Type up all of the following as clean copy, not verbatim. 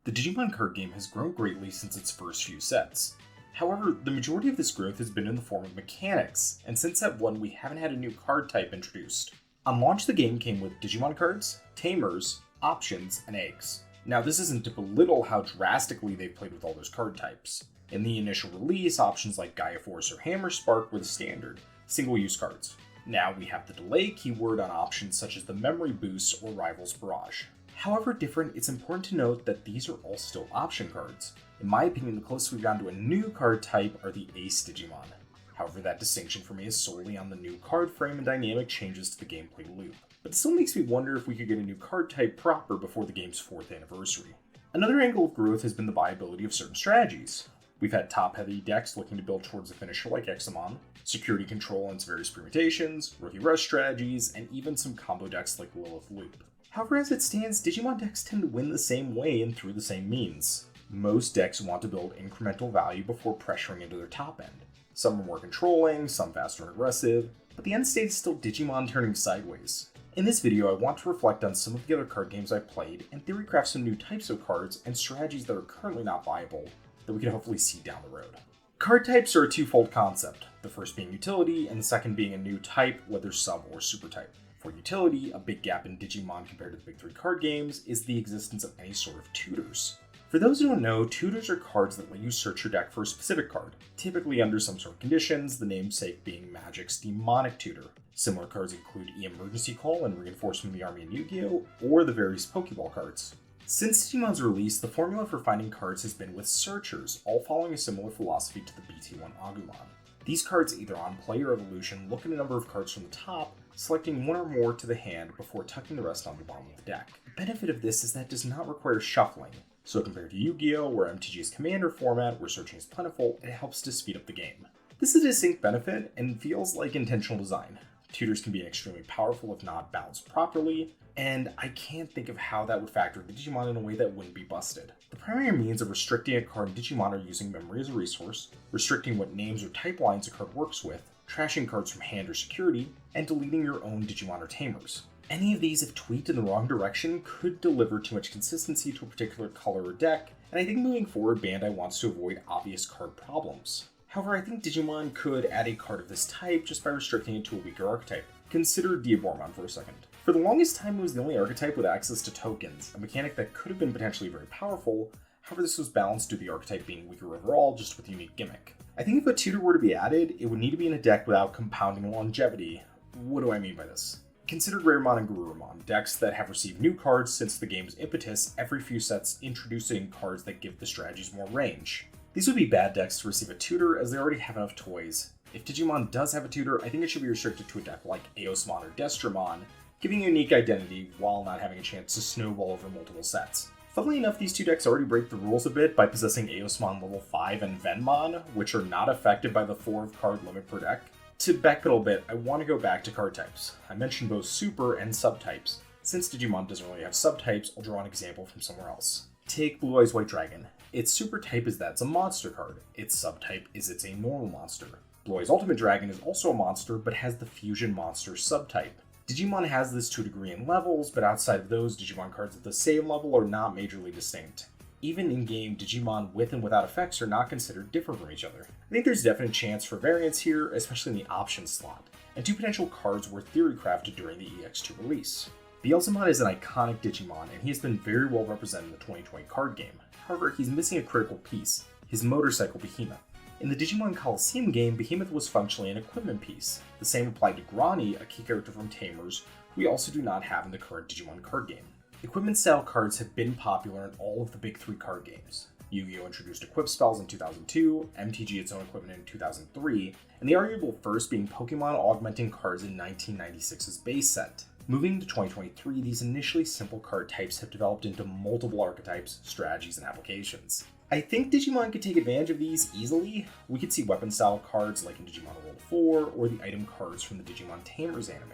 The Digimon card game has grown greatly since its first few sets. However, the majority of this growth has been in the form of mechanics, and since set 1 we haven't had a new card type introduced. On launch the game came with Digimon cards, tamers, options, and eggs. Now this isn't to belittle how drastically they've played with all those card types. In the initial release, options like Gaia Force or Hammer Spark were the standard, single-use cards. Now we have the delay keyword on options such as the Memory Boost or Rivals Barrage. However different, it's important to note that these are all still option cards. In my opinion, the closest we've gotten to a new card type are the Ace Digimon. However, that distinction for me is solely on the new card frame and dynamic changes to the gameplay loop. But this still makes me wonder if we could get a new card type proper before the game's 4th anniversary. Another angle of growth has been the viability of certain strategies. We've had top-heavy decks looking to build towards the finisher like Examon, security control and its various permutations, rookie rush strategies, and even some combo decks like Lilith Loop. However, as it stands, Digimon decks tend to win the same way and through the same means. Most decks want to build incremental value before pressuring into their top end. Some are more controlling, some faster and aggressive, but the end state is still Digimon turning sideways. In this video, I want to reflect on some of the other card games I've played and theorycraft some new types of cards and strategies that are currently not viable that we can hopefully see down the road. Card types are a twofold concept, the first being utility and the second being a new type, whether sub or super type. For utility, a big gap in Digimon compared to the big 3 card games is the existence of any sort of tutors. For those who don't know, tutors are cards that let you search your deck for a specific card, typically under some sort of conditions, the namesake being Magic's Demonic Tutor. Similar cards include Emergency Call and Reinforcement of the Army in Yu-Gi-Oh!, or the various Pokeball cards. Since Digimon's release, the formula for finding cards has been with searchers, all following a similar philosophy to the BT1 Agumon. These cards, either on play or evolution, look at a number of cards from the top, selecting one or more to the hand before tucking the rest on the bottom of the deck. The benefit of this is that it does not require shuffling, so compared to Yu-Gi-Oh!, where MTG's Commander format, where searching is plentiful, it helps to speed up the game. This is a distinct benefit and feels like intentional design. Tutors can be extremely powerful if not balanced properly, and I can't think of how that would factor into Digimon in a way that wouldn't be busted. The primary means of restricting a card in Digimon are using memory as a resource, restricting what names or type lines a card works with, trashing cards from hand or security, and deleting your own Digimon or Tamers. Any of these, if tweaked in the wrong direction, could deliver too much consistency to a particular color or deck, and I think moving forward, Bandai wants to avoid obvious card problems. However, I think Digimon could add a card of this type just by restricting it to a weaker archetype. Consider Diabormon for a second. For the longest time, it was the only archetype with access to tokens, a mechanic that could have been potentially very powerful. However, this was balanced due to the archetype being weaker overall, just with a unique gimmick. I think if a tutor were to be added, it would need to be in a deck without compounding longevity. What do I mean by this? Consider Greymon and Garurumon, decks that have received new cards since the game's impetus, every few sets introducing cards that give the strategies more range. These would be bad decks to receive a tutor as they already have enough toys. If Digimon does have a tutor, I think it should be restricted to a deck like Eosmon or Destramon, giving a unique identity while not having a chance to snowball over multiple sets. Funnily enough, these two decks already break the rules a bit by possessing Eosmon level 5 and Venmon, which are not affected by the 4 card limit per deck. To backpedal a bit, I want to go back to card types. I mentioned both super and subtypes. Since Digimon doesn't really have subtypes, I'll draw an example from somewhere else. Take Blue Eyes White Dragon. Its super type is that it's a monster card. Its subtype is it's a normal monster. Blue Eyes Ultimate Dragon is also a monster, but has the fusion monster subtype. Digimon has this to a degree in levels, but outside of those, Digimon cards at the same level are not majorly distinct. Even in-game, Digimon with and without effects are not considered different from each other. I think there's definite chance for variance here, especially in the options slot, and 2 potential cards were theory-crafted during the EX2 release. Beelzemon is an iconic Digimon, and he has been very well represented in the 2020 card game. However, he's missing a critical piece, his motorcycle Behemoth. In the Digimon Coliseum game, Behemoth was functionally an equipment piece. The same applied to Grani, a key character from Tamers, who we also do not have in the current Digimon card game. Equipment-style cards have been popular in all of the big 3 card games. Yu-Gi-Oh! Introduced equip spells in 2002, MTG its own equipment in 2003, and the arguable first being Pokemon augmenting cards in 1996's base set. Moving to 2023, these initially simple card types have developed into multiple archetypes, strategies, and applications. I think Digimon could take advantage of these easily. We could see weapon-style cards like in Digimon World 4, or the item cards from the Digimon Tamers anime.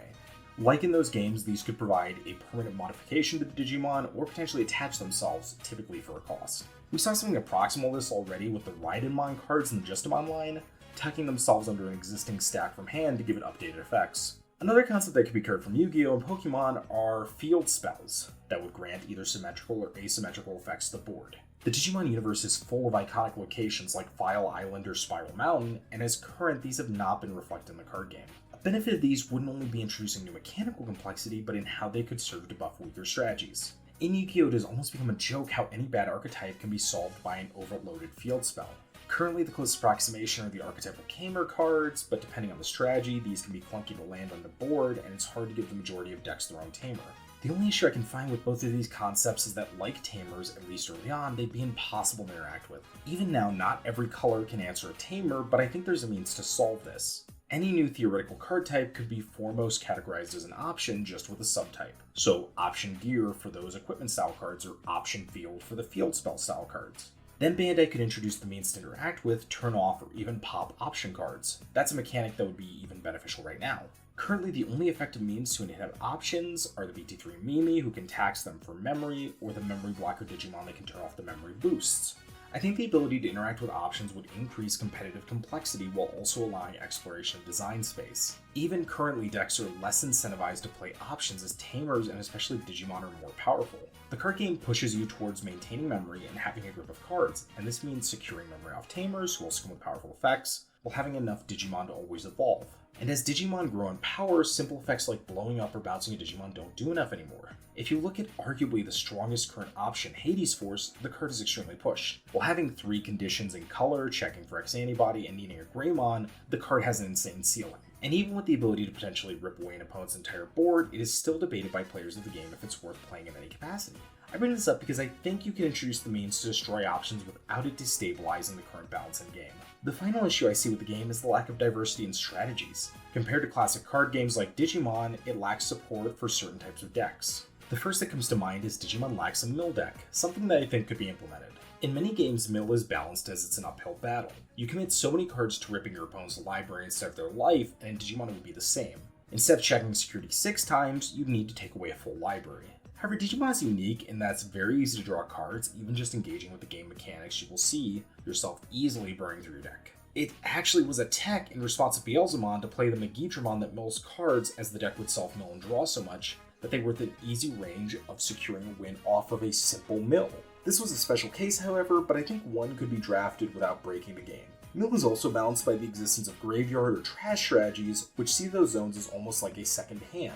Like in those games, these could provide a permanent modification to the Digimon, or potentially attach themselves, typically for a cost. We saw something approximal to this already with the Raidenmon cards in the Justimon line, tucking themselves under an existing stack from hand to give it updated effects. Another concept that could be carried from Yu-Gi-Oh! And Pokemon are field spells that would grant either symmetrical or asymmetrical effects to the board. The Digimon universe is full of iconic locations like File Island or Spiral Mountain, and as current, these have not been reflected in the card game. A benefit of these wouldn't only be introducing new mechanical complexity, but in how they could serve to buff weaker strategies. In Yu-Gi-Oh! It has almost become a joke how any bad archetype can be solved by an overloaded field spell. Currently, the closest approximation are the archetypal Kamer cards, but depending on the strategy, these can be clunky to land on the board, and it's hard to give the majority of decks their own Tamer. The only issue I can find with both of these concepts is that, like Tamers, at least early on, they'd be impossible to interact with. Even now, not every color can answer a Tamer, but I think there's a means to solve this. Any new theoretical card type could be foremost categorized as an option just with a subtype. So, option gear for those equipment style cards, or option field for the field spell style cards. Then Bandai could introduce the means to interact with, turn off, or even pop option cards. That's a mechanic that would be even beneficial right now. Currently, the only effective means to inhibit options are the BT3 Mimi, who can tax them for memory, or the memory blocker Digimon that can turn off the memory boosts. I think the ability to interact with options would increase competitive complexity while also allowing exploration of design space. Even currently, decks are less incentivized to play options as Tamers and especially Digimon are more powerful. The card game pushes you towards maintaining memory and having a grip of cards, and this means securing memory off Tamers who also come with powerful effects, while having enough Digimon to always evolve. And as Digimon grow in power, simple effects like blowing up or bouncing a Digimon don't do enough anymore. If you look at arguably the strongest current option, Hades Force, the card is extremely pushed. While having 3 conditions in color, checking for X antibody, and needing a Greymon, the card has an insane ceiling. And even with the ability to potentially rip away an opponent's entire board, it is still debated by players of the game if it's worth playing in any capacity. I bring this up because I think you can introduce the means to destroy options without it destabilizing the current balance in game. The final issue I see with the game is the lack of diversity in strategies. Compared to classic card games like Digimon, it lacks support for certain types of decks. The first that comes to mind is Digimon lacks a mill deck, something that I think could be implemented. In many games, mill is balanced as it's an uphill battle. You commit so many cards to ripping your opponent's library instead of their life, and in Digimon it would be the same. Instead of checking security 6 times, you'd need to take away a full library. However, Digimon is unique in that it's very easy to draw cards. Even just engaging with the game mechanics, you will see yourself easily burning through your deck. It actually was a tech in response to Beelzemon to play the Magidramon that mills cards, as the deck would self-mill and draw so much that they were within easy range of securing a win off of a simple mill. This was a special case, however, but I think one could be drafted without breaking the game. Mill is also balanced by the existence of graveyard or trash strategies, which see those zones as almost like a second hand.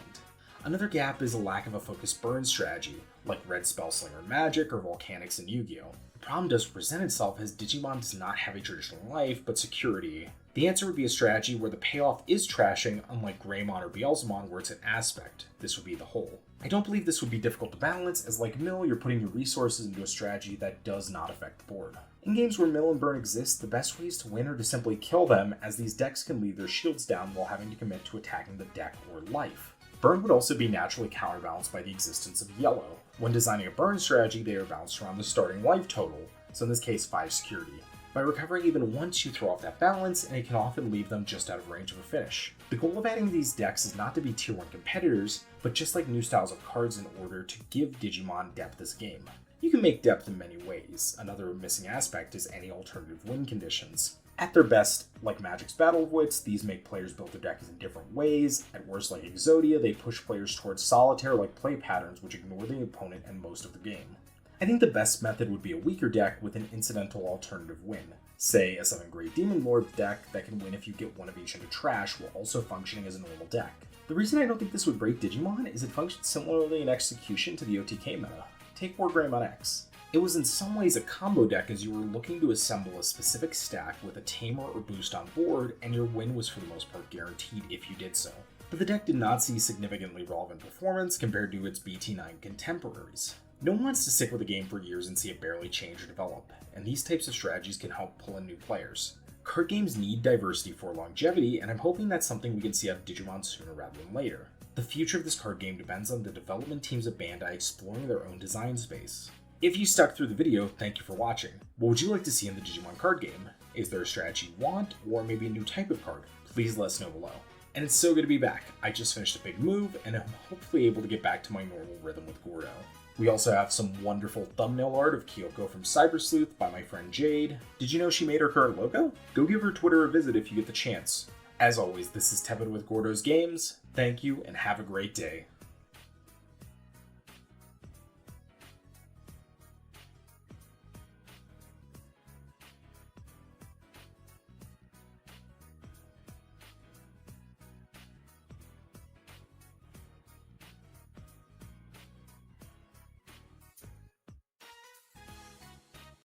Another gap is a lack of a focused burn strategy, like Red Spellslinger Magic or Volcanics in Yu-Gi-Oh! The problem does present itself as Digimon does not have a traditional life, but security. The answer would be a strategy where the payoff is trashing, unlike Greymon or Beelzemon where it's an aspect. This would be the whole. I don't believe this would be difficult to balance, as like Mill, you're putting your resources into a strategy that does not affect the board. In games where Mill and Burn exist, the best ways to win are to simply kill them, as these decks can leave their shields down while having to commit to attacking the deck or life. Burn would also be naturally counterbalanced by the existence of Yellow. When designing a burn strategy, they are balanced around the starting life total, so in this case 5 security. By recovering even once, you throw off that balance, and it can often leave them just out of range of a finish. The goal of adding these decks is not to be tier 1 competitors, but just like new styles of cards in order to give Digimon depth as a game. You can make depth in many ways. Another missing aspect is any alternative win conditions. At their best, like Magic's Battle of Wits, these make players build their decks in different ways. At worst, like Exodia, they push players towards solitaire-like play patterns which ignore the opponent and most of the game. I think the best method would be a weaker deck with an incidental alternative win. Say, a 7-grade Demon Lord deck that can win if you get one of each into trash while also functioning as a normal deck. The reason I don't think this would break Digimon is it functions similarly in execution to the OTK meta. Take War Greymon X. It was in some ways a combo deck as you were looking to assemble a specific stack with a tamer or boost on board, and your win was for the most part guaranteed if you did so. But the deck did not see significantly relevant performance compared to its BT9 contemporaries. No one wants to stick with a game for years and see it barely change or develop, and these types of strategies can help pull in new players. Card games need diversity for longevity, and I'm hoping that's something we can see out of Digimon sooner rather than later. The future of this card game depends on the development teams at Bandai exploring their own design space. If you stuck through the video, thank you for watching. What would you like to see in the Digimon card game? Is there a strategy you want, or maybe a new type of card? Please let us know below. And it's so good to be back. I just finished a big move, and I'm hopefully able to get back to my normal rhythm with Gordo. We also have some wonderful thumbnail art of Kyoko from Cyber Sleuth by my friend Jade. Did you know she made her current logo? Go give her Twitter a visit if you get the chance. As always, this is Tepid with Gordo's Games. Thank you and have a great day.